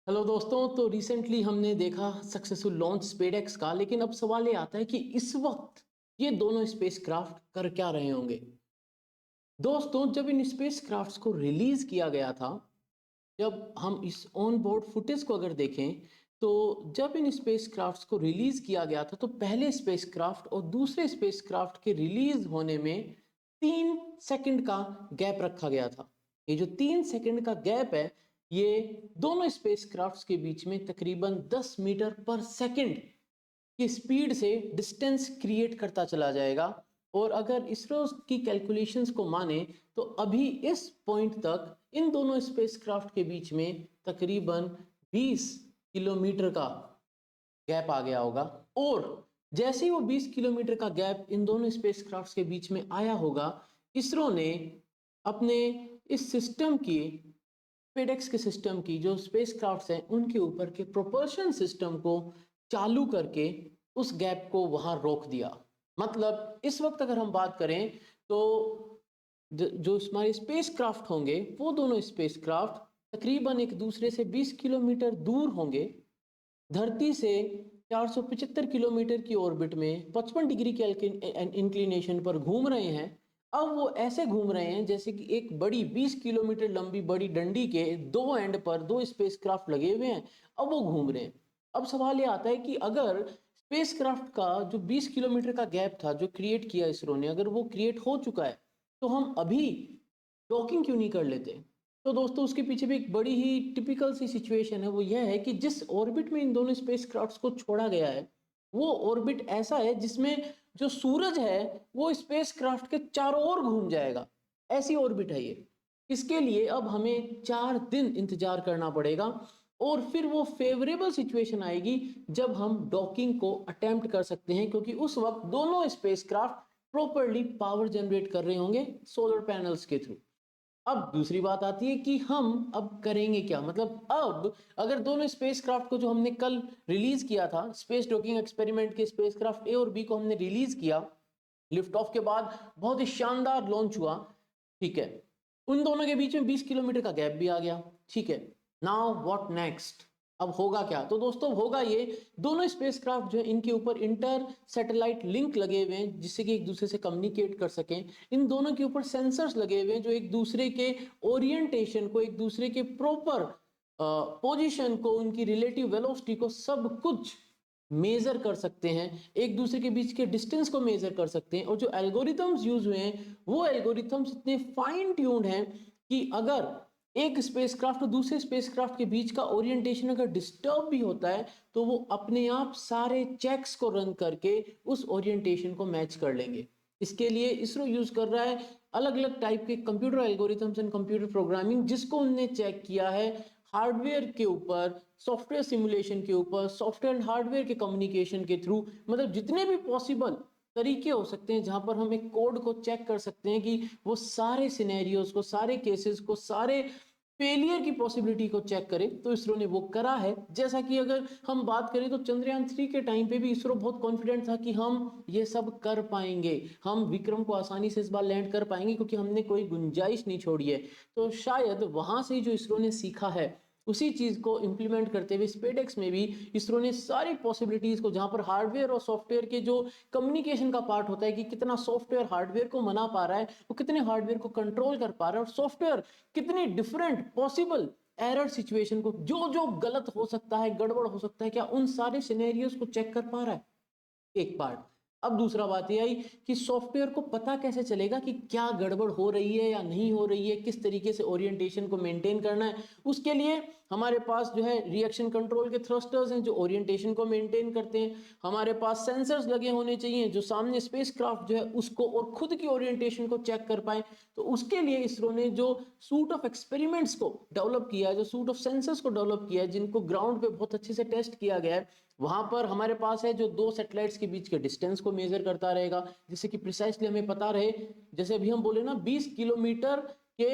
Hello दोस्तों, तो recently हमने देखा सक्सेसफुल लॉन्च स्पेसएक्स का। लेकिन अब सवाल ये आता है कि इस वक्त ये दोनों स्पेसक्राफ्ट कर क्या रहे होंगे। दोस्तों, जब इन स्पेसक्राफ्ट्स को रिलीज किया गया था, जब हम इस ऑन बोर्ड फुटेज को अगर देखें, तो जब इन स्पेसक्राफ्ट्स को रिलीज किया गया था तो पहले स्पेसक्राफ्ट और दूसरे स्पेसक्राफ्ट के रिलीज होने में 3 सेकंड का गैप रखा गया था। ये जो 3 सेकंड का गैप है, ये दोनों स्पेसक्राफ्ट्स के बीच में तकरीबन 10 मीटर पर सेकंड की स्पीड से डिस्टेंस क्रिएट करता चला जाएगा। और अगर इसरो की कैलकुलेशंस को माने तो अभी इस पॉइंट तक इन दोनों स्पेसक्राफ्ट के बीच में तकरीबन 20 किलोमीटर का गैप आ गया होगा। और जैसे ही वो 20 किलोमीटर का गैप इन दोनों स्पेसक्राफ्ट्स के बीच में आया होगा, इसरो ने अपने इस सिस्टम की, स्पेसएक्स के सिस्टम की जो स्पेसक्राफ्ट्स हैं उनके ऊपर के प्रोपल्शन सिस्टम को चालू करके उस गैप को वहां रोक दिया। मतलब इस वक्त अगर हम बात करें तो जो हमारे स्पेसक्राफ्ट होंगे वो दोनों स्पेसक्राफ्ट तकरीबन एक दूसरे से 20 किलोमीटर दूर होंगे। धरती से 475 किलोमीटर की ऑर्बिट में 55 डिग्री के इंक्लिनेशन पर घूम रहे हैं। अब वो ऐसे घूम रहे हैं जैसे कि एक बड़ी 20 किलोमीटर लंबी बड़ी डंडी के दो एंड पर दो स्पेसक्राफ्ट लगे हुए हैं। अब वो घूम रहे हैं। अब सवाल ये आता है कि अगर स्पेसक्राफ्ट का जो 20 किलोमीटर का गैप था जो क्रिएट किया इसरो ने, अगर वो क्रिएट हो चुका है तो हम अभी डॉकिंग क्यों नहीं कर लेते। तो दोस्तों, उसके पीछे भी एक बड़ी ही टिपिकल सी सिचुएशन है। वो यह है कि जिस ऑर्बिट में इन दोनों स्पेसक्राफ्ट्स को छोड़ा गया है, वो ऑर्बिट ऐसा है जिसमें जो सूरज है वो स्पेसक्राफ्ट के चारों ओर घूम जाएगा। ऐसी ऑर्बिट है ये। इसके लिए अब हमें 4 दिन इंतजार करना पड़ेगा और फिर वो फेवरेबल सिचुएशन आएगी जब हम डॉकिंग को अटेम्प्ट कर सकते हैं, क्योंकि उस वक्त दोनों स्पेसक्राफ्ट प्रॉपरली पावर जनरेट कर रहे होंगे सोलर पैनल्स के थ्रू। अब दूसरी बात आती है कि हम अब करेंगे क्या। मतलब अब अगर दोनों स्पेसक्राफ्ट को जो हमने कल रिलीज किया था, स्पेस डॉकिंग एक्सपेरिमेंट के स्पेसक्राफ्ट ए और बी को हमने रिलीज किया, लिफ्ट ऑफ के बाद बहुत ही शानदार लॉन्च हुआ, ठीक है। उन दोनों के बीच में 20 किलोमीटर का गैप भी आ गया, ठीक है। Now what next. अब होगा क्या। तो दोस्तों, होगा ये, दोनों स्पेसक्राफ्ट जो है इनके ऊपर इंटर सैटेलाइट लिंक लगे हुए हैं जिससे कि एक दूसरे से कम्युनिकेट कर सकें। इन दोनों के ऊपर सेंसर्स लगे हुए हैं जो एक दूसरे के ओरिएंटेशन को, एक दूसरे के प्रॉपर पोजीशन को, उनकी रिलेटिव वेलोसिटी को सब कुछ मेजर कर सकते हैं, एक दूसरे के बीच के डिस्टेंस को मेजर कर सकते हैं। और जो एल्गोरिथम्स यूज हुए हैं वो एल्गोरिथम्स इतने फाइन ट्यून्ड हैं कि अगर एक स्पेसक्राफ्ट और दूसरे स्पेसक्राफ्ट के बीच का ओरिएंटेशन अगर डिस्टर्ब भी होता है तो वो अपने आप सारे चेक्स को रन करके उस ओरिएंटेशन को मैच कर लेंगे। इसके लिए इसरो यूज कर रहा है अलग अलग टाइप के computer algorithms and computer programming, जिसको उन्होंने चेक किया है हार्डवेयर के ऊपर, सॉफ्टवेयर सिमुलेशन के ऊपर, सॉफ्टवेयर एंड हार्डवेयर के कम्युनिकेशन के थ्रू। मतलब जितने भी पॉसिबल तरीके हो सकते हैं जहां पर हम एक कोड को चेक कर सकते हैं कि वो सारे सिनेरियोज को, सारे केसेस को, सारे फेलियर की पॉसिबिलिटी को चेक करें, तो इसरो ने वो करा है। जैसा कि अगर हम बात करें तो चंद्रयान 3 के टाइम पे भी इसरो बहुत कॉन्फिडेंट था कि हम ये सब कर पाएंगे, हम विक्रम को आसानी से इस बार लैंड कर पाएंगे क्योंकि हमने कोई गुंजाइश नहीं छोड़ी है। तो शायद वहां से जो इसरो ने सीखा है उसी चीज को इंप्लीमेंट करते हुए स्पेसएक्स में भी इसरो ने सारी पॉसिबिलिटीज को, जहां पर हार्डवेयर और सॉफ्टवेयर के जो कम्युनिकेशन का पार्ट होता है कि कितना सॉफ्टवेयर हार्डवेयर को मना पा रहा है, वो कितने हार्डवेयर को कंट्रोल कर पा रहा है, और सॉफ्टवेयर कितनी डिफरेंट पॉसिबल एरर सिचुएशन को, जो जो गलत हो सकता है, गड़बड़ हो सकता है क्या, उन सारे सिनेरियोस को चेक कर पा रहा है। एक पार्ट। अब दूसरा बात यह आई कि सॉफ्टवेयर को पता कैसे चलेगा कि क्या गड़बड़ हो रही है या नहीं हो रही है, किस तरीके से ओरिएंटेशन को मेंटेन करना है। उसके लिए हमारे पास जो है रिएक्शन कंट्रोल के थ्रस्टर्स हैं जो ओरिएंटेशन को मेंटेन करते हैं। हमारे पास सेंसर्स लगे होने चाहिए जो सामने स्पेसक्राफ्ट जो है उसको और खुद की ओरिएंटेशन को चेक कर पाए। तो उसके लिए इसरो ने जो सूट ऑफ एक्सपेरिमेंट्स को डेवलप किया है, जो सूट ऑफ सेंसर्स को डेवलप किया है, जिनको ग्राउंड पे बहुत अच्छे से टेस्ट किया गया है, वहां पर हमारे पास है जो दो सैटेलाइट्स के बीच के डिस्टेंस को मेजर करता रहेगा, जिससे कि प्रिसाइसली हमें पता रहे। जैसे अभी हम बोले ना 20 किलोमीटर के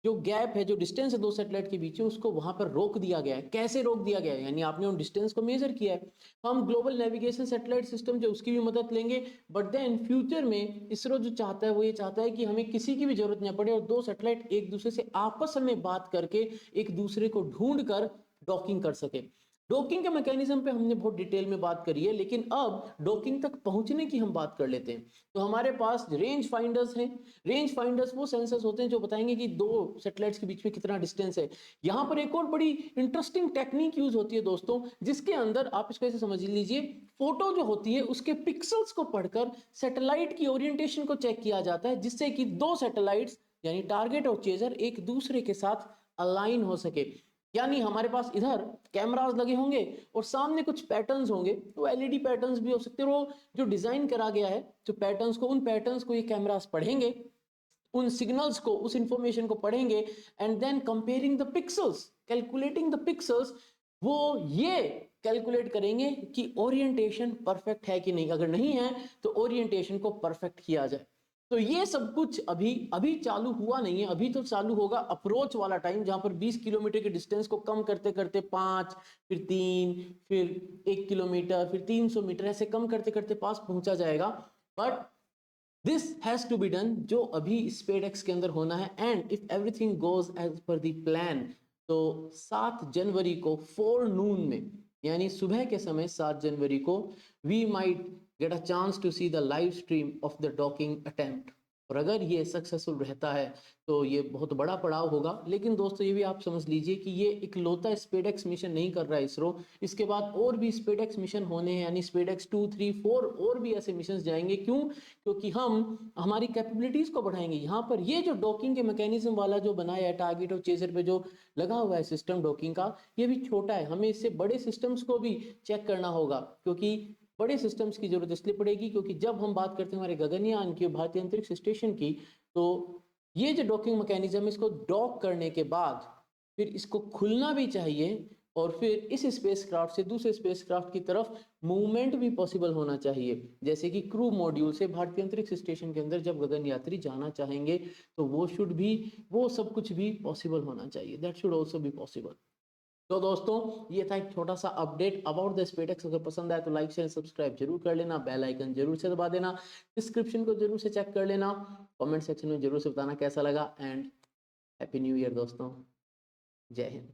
जो गैप है, जो डिस्टेंस है दो सैटेलाइट के बीच में, उसको वहां पर रोक दिया गया है। कैसे रोक दिया गया है, यानी आपने उन डिस्टेंस को मेजर किया है। हम ग्लोबल नेविगेशन सैटेलाइट सिस्टम जो उसकी भी मदद लेंगे, बट देन फ्यूचर में इसरो जो चाहता है वो ये चाहता है कि हमें किसी की भी जरूरत नहीं पड़े और दो सैटेलाइट एक दूसरे से आपस में बात करके एक दूसरे को ढूंढ कर डॉकिंग कर सके। डॉकिंग के मैकेनिज्म पे हमने बहुत डिटेल में बात करी है, लेकिन अब डॉकिंग तक पहुंचने की हम बात कर लेते हैं। तो हमारे पास रेंज फाइंडर्स हैं। रेंज फाइंडर्स वो सेंसर्स होते हैं जो बताएंगे कि दो सैटेलाइट्स के बीच में कितना डिस्टेंस है। यहाँ पर एक और बड़ी इंटरेस्टिंग टेक्निक यूज होती है दोस्तों, जिसके अंदर आप इसको ऐसे समझ लीजिए, फोटो जो होती है उसके पिक्सल्स को पढ़कर सैटेलाइट की ओरिएंटेशन को चेक किया जाता है, जिससे कि दो सैटेलाइट्स यानी टारगेट और चेजर एक दूसरे के साथ अलाइन हो सके। यानी हमारे पास इधर कैमरास लगे होंगे और सामने कुछ पैटर्न्स होंगे, तो एलईडी पैटर्न्स भी हो सकते हैं। वो जो डिजाइन करा गया है जो पैटर्न्स को, उन पैटर्न्स को ये कैमरास पढ़ेंगे, उन सिग्नल्स को, उस इंफॉर्मेशन को पढ़ेंगे, and then comparing the pixels, calculating the pixels, वो ये कैलकुलेट करेंगे कि ओरिएंटेशन परफेक्ट है कि नहीं। अगर नहीं है तो ओरिएंटेशन को परफेक्ट किया जाए। तो ये सब कुछ अभी अभी चालू हुआ नहीं है, अभी तो चालू होगा अप्रोच वाला टाइम, जहां पर 20 किलोमीटर के डिस्टेंस को कम करते करते 5, फिर 3, फिर 1 किलोमीटर, फिर 300 मीटर, ऐसे कम करते करते पास पहुंचा जाएगा। But this has to be done, जो अभी स्पेडएक्स के अंदर होना है। And if everything goes as per the plan, तो 7 जनवरी को 4 नून में, यानी सुबह के समय 7 जनवरी को, we might get a chance to see the live stream of the docking attempt. और अगर ये सक्सेसफुल रहता है तो ये बहुत बड़ा पड़ाव होगा। लेकिन दोस्तों ये भी आप समझ लीजिए कि ये इकलौता स्पेडएक्स मिशन नहीं कर रहा है इसरो। इसके बाद और भी स्पेडएक्स मिशन होने हैं, यानी स्पेडएक्स 2, 3, 4 और भी ऐसे मिशन जाएंगे। क्यों? क्योंकि हम हमारी कैपेबिलिटीज को बढ़ाएंगे। यहाँ पर ये जो डॉकिंग के मैकेनिज्म वाला जो बनाया है टारगेट और चेजर पे जो लगा हुआ है सिस्टम डॉकिंग का, ये भी छोटा है। हमें इससे बड़े सिस्टम्स को भी चेक करना होगा, क्योंकि बड़े सिस्टम्स की जरूरत इसलिए पड़ेगी क्योंकि जब हम बात करते हैं हमारे गगनयान की, भारतीय अंतरिक्ष स्टेशन की, तो ये जो डॉकिंग मैकेनिज्म, इसको डॉक करने के बाद फिर इसको खुलना भी चाहिए, और फिर इस स्पेसक्राफ्ट से दूसरे स्पेसक्राफ्ट की तरफ मूवमेंट भी पॉसिबल होना चाहिए। जैसे कि क्रू मॉड्यूल से भारतीय अंतरिक्ष स्टेशन के अंदर जब गगन यात्री जाना चाहेंगे, तो वो सब कुछ भी पॉसिबल होना चाहिए। That should also be possible. तो दोस्तों ये था एक छोटा सा अपडेट अबाउट द स्पेडएक्स। अगर पसंद आए तो लाइक शेयर सब्सक्राइब जरूर कर लेना, बेल आइकन जरूर से दबा देना, डिस्क्रिप्शन को जरूर से चेक कर लेना, कमेंट सेक्शन में जरूर से बताना कैसा लगा। एंड हैप्पी न्यू ईयर दोस्तों, जय हिंद।